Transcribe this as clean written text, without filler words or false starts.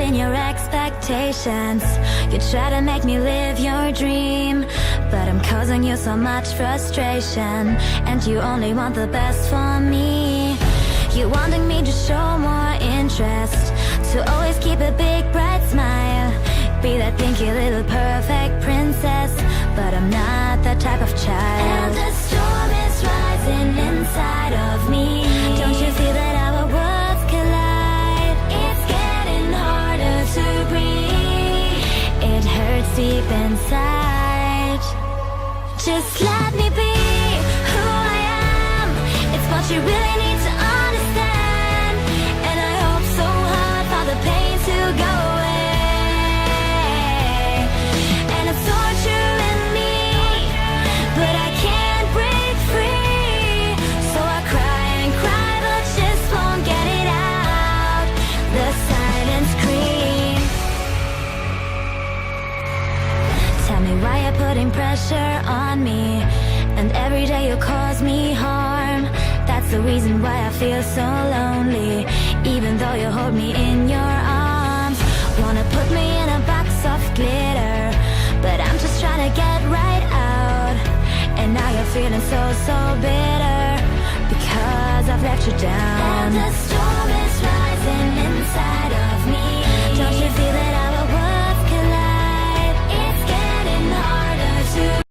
in your expectations. You try to make me live your dream, but I'm causing you so much frustration, and you only want the best for me. You wanting me to show more interest, to always keep a big bright smile, be that pinky little perfect princess, but I'm not that type of child. And the storm is rising inside of me. Don't you feel that our worlds collide? It's getting harder to breathe. It hurts deep inside. Just let me be who I am. It's what you really need to understand. And I hope so hard for the pain to go away. And it's torturing me, but I can't break free. So I cry and cry, but just won't get it out. The silence screams. Tell me why you're putting pressure on me, and every day you cause me harm. That's the reason why I feel so lonely, even though you hold me in your arms. Wanna put me in a box of glitter, but I'm just trying to get right out. And now you're feeling so bitter.